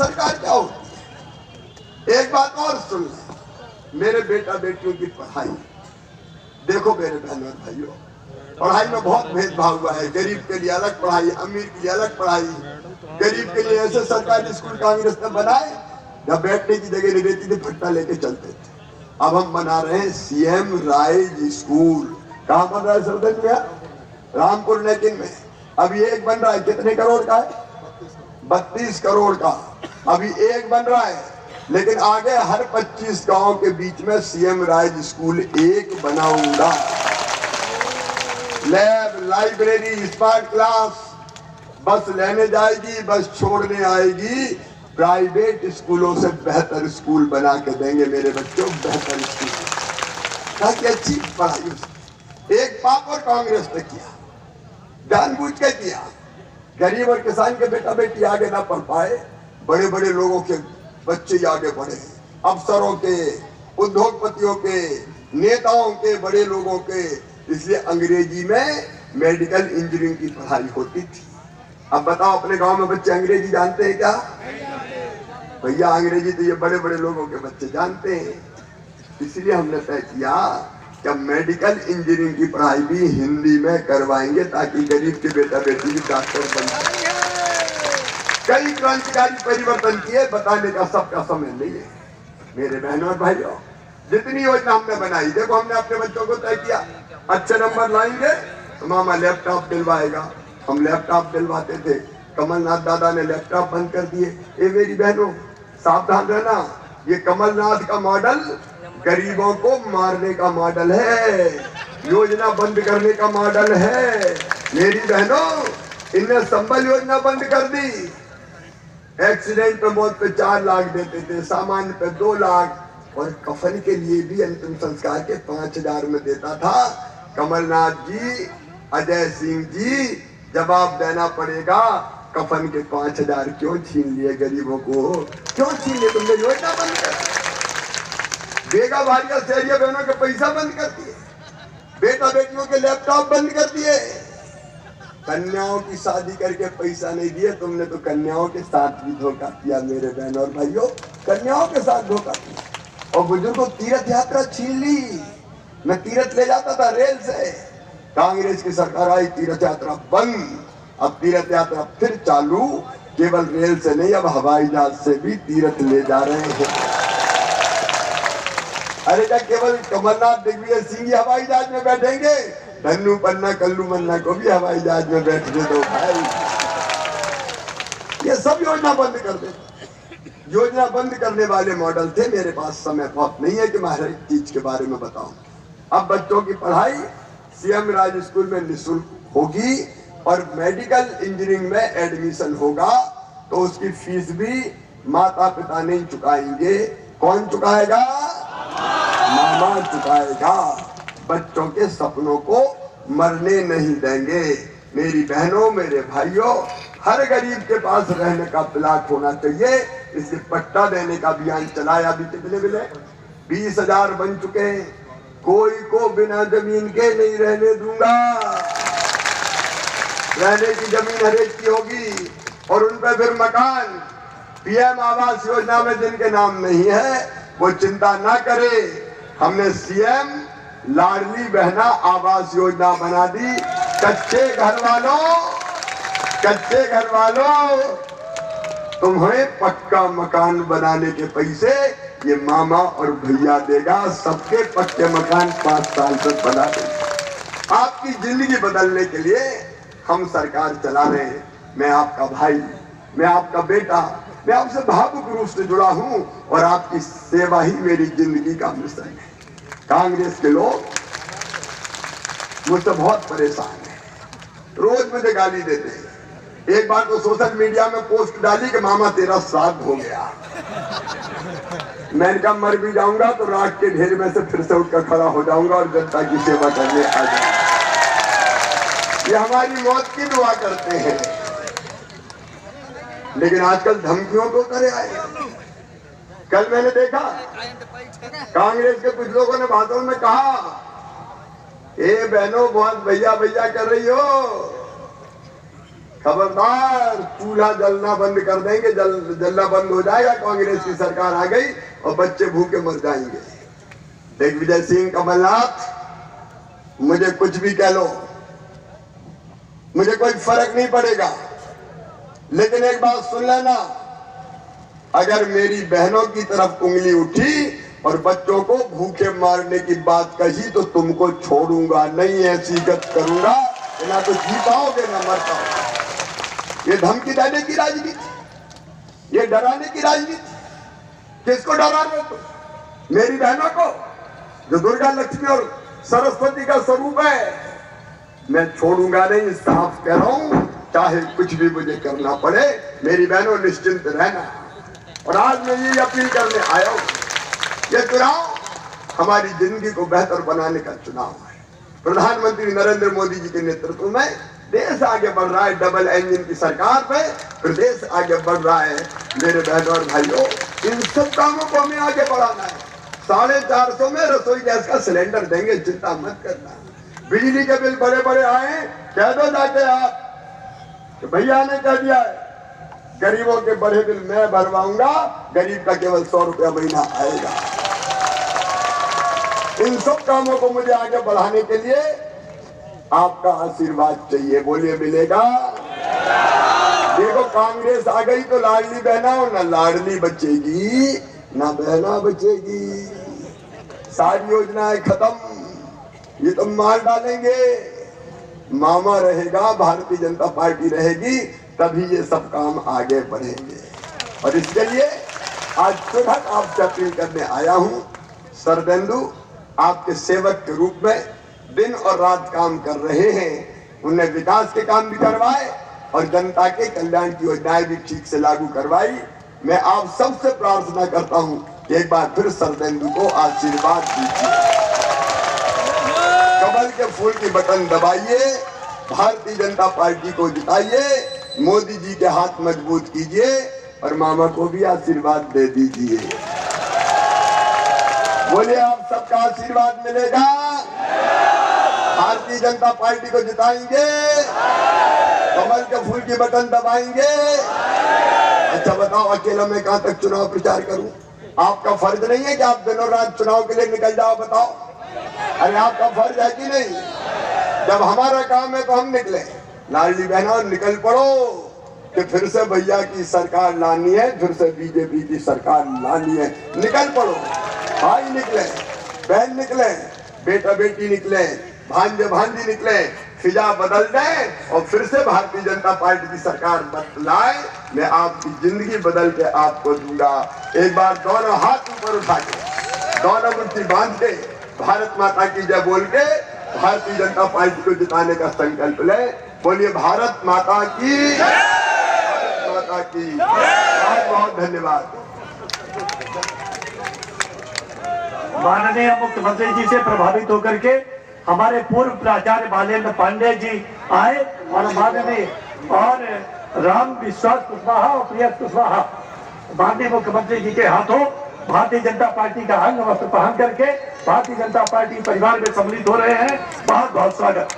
सरकार क्या होती है। एक बात और सुन ले, मेरे बेटा बेटियों की पढ़ाई देखो मेरे बहनों और भाइयों, पढ़ाई में बहुत भेदभाव हुआ है। गरीब के लिए अलग पढ़ाई, अमीर के लिए अलग पढ़ाई। गरीब के लिए ऐसे सरकारी स्कूल कांग्रेस ने बनाए जब बैठने की जगह नहीं रहती थी, फट्टा लेके चलते थे। अब हम बना रहे हैं सीएम राइज स्कूल। कहाँ बन रहा है सरदन में? रामपुर लेकिन में। अभी एक बन रहा है, कितने करोड़ का है? 32 करोड़ का अभी एक बन रहा है। लेकिन आगे हर 25 गांव के बीच में सीएम राइज स्कूल एक बनाऊंगा। लैब, लाइब्रेरी, स्मार्ट क्लास, बस लेने जाएगी, बस छोड़ने आएगी। प्राइवेट स्कूलों से बेहतर स्कूल बना के देंगे मेरे बच्चों, बेहतर स्कूल ताकि अच्छी पढ़ाई हो सके। एक पाप और कांग्रेस ने किया, जानबूझ के किया। गरीब और किसान के बेटा बेटी आगे ना पढ़ पाए, बड़े बड़े लोगों के बच्चे आगे बढ़े, अफसरों के, उद्योगपतियों के, नेताओं के, बड़े लोगों के। इसलिए अंग्रेजी में मेडिकल इंजीनियरिंग की पढ़ाई होती थी। अब बताओ अपने गांव में बच्चे अंग्रेजी जानते हैं क्या? भैया अंग्रेजी तो ये बड़े बड़े लोगों के बच्चे जानते हैं। इसलिए हमने तय किया कि मेडिकल इंजीनियरिंग की पढ़ाई भी हिंदी में करवाएंगे ताकि गरीब के बेटा बेटी भी डॉक्टर बन सके। कई क्रांतिकारी परिवर्तन किए, बताने का सबका समय नहीं है। मेरे बहनों और भाइयों, जितनी योजना हमने बनाई, देखो हमने अपने बच्चों को तय किया अच्छे नंबर लाएंगे तो मामा लैपटॉप दिलवाएगा। हम लैपटॉप दिलवाते थे, कमलनाथ दादा ने लैपटॉप बंद कर दिए। ये मेरी बहनों सावधान रहना, ये कमलनाथ का मॉडल गरीबों को मारने का मॉडल है, योजना बंद करने का मॉडल है। मेरी बहनों, इनने संबल योजना बंद कर दी। एक्सीडेंट पे मौत पे 4 लाख देते थे, सामान्य पे 2 लाख, और कफन के लिए भी अंतिम संस्कार के 5000 में देता था। कमलनाथ जी, अजय सिंह जी, जवाब देना पड़ेगा, कफन के 5000 क्यों छीन लिए गरीबों को? क्यों छीन लिए? तुमने योजना बंद कर दी, बेगा भारिया शहरिया बहनों के पैसा बंद कर दिए, बेटा बेटियों के लैपटॉप बंद कर दिए, कन्याओं की शादी करके पैसा नहीं दिए। तुमने तो कन्याओं के साथ भी धोखा किया मेरे बहनों और भाइयों, कन्याओं के साथ धोखा किया। और बुजुर्गों तीर्थ यात्रा छीन ली। मैं तीर्थ ले जाता था रेल से, कांग्रेस की सरकार आई, तीर्थ यात्रा बंद। अब तीर्थ यात्रा फिर चालू, केवल रेल से नहीं, अब हवाई जहाज से भी तीर्थ ले जा रहे हैं। अरे क्या केवल कमलनाथ दिग्विजय सिंह हवाई जहाज में बैठेंगे? धन्नू पन्ना कल्लू मन्ना को भी हवाई जहाज में बैठने दो भाई। ये सब योजना बंद कर दे। योजना बंद करने वाले मॉडल थे। मेरे पास समय बहुत नहीं है कि मैं हर एक चीज के बारे में बताऊं। अब बच्चों की पढ़ाई सीएम राज स्कूल में निःशुल्क होगी और मेडिकल इंजीनियरिंग में एडमिशन होगा तो उसकी फीस भी माता पिता नहीं चुकाएंगे। कौन चुकाएगा? मामा चुकाएगा। बच्चों के सपनों को मरने नहीं देंगे। मेरी बहनों, मेरे भाइयों, हर गरीब के पास रहने का प्लाट होना चाहिए। इसे पट्टा देने का अभियान चलाया। अभी कितने मिले? 20,000 बन चुके हैं। कोई को बिना जमीन के नहीं रहने दूंगा। रहने की जमीन हर एक की होगी और उन पर फिर मकान। पीएम आवास योजना में जिनके नाम नहीं है वो चिंता ना करे। हमने सीएम लाडली बहना आवास योजना बना दी। कच्चे घर वालों, तुम्हें पक्का मकान बनाने के पैसे ये मामा और भैया देगा। सबके पक्के मकान 5 साल तक बना देंगे। आपकी जिंदगी बदलने के लिए हम सरकार चला रहे हैं। मैं आपका भाई, मैं आपका बेटा, मैं आपसे भावुक रूप से जुड़ा हूं और आपकी सेवा ही मेरी जिंदगी का मिशन है। कांग्रेस के लोग मुझसे बहुत परेशान हैं, रोज मुझे गाली देते हैं। एक बार तो सोशल मीडिया में पोस्ट डाली कि मामा तेरा श्राद्ध हो गया। मैंने कहा मर भी जाऊंगा तो राख के ढेर में से फिर से उठकर खड़ा हो जाऊंगा और जनता की सेवा करने आ जाऊंगा। ये हमारी मौत की दुआ करते हैं। लेकिन आजकल धमकियों को करे आए। कल मैंने देखा कांग्रेस के कुछ लोगों ने बातों में कहा, ए बहनों बहुत भैया भैया कर रही हो, खबरदार, चूल्हा जलना बंद कर देंगे, जलना बंद हो जाएगा, कांग्रेस की सरकार आ गई और बच्चे भूखे मर जाएंगे। दिग्विजय सिंह, कमलनाथ, मुझे कुछ भी कह लो, मुझे कोई फर्क नहीं पड़ेगा, लेकिन एक बात सुन लेना, अगर मेरी बहनों की तरफ उंगली उठी और बच्चों को भूखे मारने की बात कही तो तुमको छोड़ूंगा नहीं, ऐसी गत करूंगा कि ना तो जी पाओगे ना मर पाओगे। ये धमकी देने की राजनीति, ये डराने की राजनीति, किसको डरा रहे हो? मेरी बहनों को, जो दुर्गा, लक्ष्मी और सरस्वती का स्वरूप है। मैं छोड़ूंगा नहीं, साफ कह रहा हूं, चाहे कुछ भी मुझे करना पड़े। मेरी बहनों, निश्चिंत रहना। और आज मैं ये अपील करने आया हूं, ये चुनाव हमारी जिंदगी को बेहतर बनाने का चुनाव है। प्रधानमंत्री नरेंद्र मोदी जी के नेतृत्व में देश आगे बढ़ रहा है, डबल इंजन की सरकार पे प्रदेश आगे बढ़ रहा है। मेरे बहनों और भाइयों, इन सब कामों को हमें आगे बढ़ाना है। 450 में रसोई गैस का सिलेंडर देंगे, चिंता मत करना। बिजली के बिल बड़े बड़े आए, कह दो जाके आप तो भैया ने कह दिया है, गरीबों के बड़े बिल मैं भरवाऊंगा, गरीब का केवल 100 रुपया महीना आएगा। इन सब कामों को मुझे आगे बढ़ाने के लिए आपका आशीर्वाद चाहिए। बोलिए, मिलेगा? देखो, कांग्रेस आ गई तो लाडली बहना और ना लाडली बचेगी ना बहना बचेगी। सारी योजनाएं खत्म, ये तो मार डालेंगे। मामा रहेगा, भारतीय जनता पार्टी रहेगी, तभी ये सब काम आगे बढ़ेंगे। और इसके लिए आज सुबह आपसे अपील करने आया हूं। सरदेंदु आपके सेवक के रूप में दिन और रात काम कर रहे हैं। उन्हें विकास के काम भी करवाए और जनता के कल्याण की योजनाएं भी ठीक से लागू करवाई। मैं आप सबसे प्रार्थना करता हूं कि एक बार फिर सरदेंदु को आशीर्वाद दीजिए, कमल के फूल की बटन दबाइए, भारतीय जनता पार्टी को जिताइए, मोदी जी के हाथ मजबूत कीजिए और मामा को भी आशीर्वाद दे दीजिए। बोलिए, आप सबका आशीर्वाद मिलेगा? भारतीय जनता पार्टी को जिताएंगे, कमल के फूल की बटन दबाएंगे। अच्छा बताओ, अकेला मैं कहां तक चुनाव प्रचार करूं? आपका फर्ज नहीं है कि आप दिनों रात चुनाव के लिए निकल जाओ? बताओ, अरे आपका फर्ज है कि नहीं? जब हमारा काम है तो हम निकले। लाडली बहनों, निकल पड़ो कि फिर से भैया की सरकार लानी है, फिर से बीजेपी की सरकार लानी है। निकल पड़ो, भाई निकले, बहन निकले, बेटा बेटी निकले, भांजे भांजी निकले, फिजा बदल दें और फिर से भारतीय जनता पार्टी की सरकार बदलाए। मैं आपकी जिंदगी बदल के आपको दूंगा। एक बार दोनों हाथ ऊपर उठा के, दोनों मुट्ठी बांध के, भारत माता की जय बोल के भारतीय जनता पार्टी को जिताने का संकल्प ले। बोलिए, भारत माता की, भारत माता की। बहुत बहुत धन्यवाद। माननीय मुख्यमंत्री जी से प्रभावित होकर के हमारे पूर्व प्राचार्य बालेंद्र पांडे जी आए और माननीय और राम विश्वास कुशवाहा और प्रियस कुशवाहा माननीय मुख्यमंत्री जी के हाथों भारतीय जनता पार्टी का अंग वस्त्र पहन करके भारतीय जनता पार्टी परिवार में सम्मिलित हो रहे हैं। बहुत बहुत स्वागत।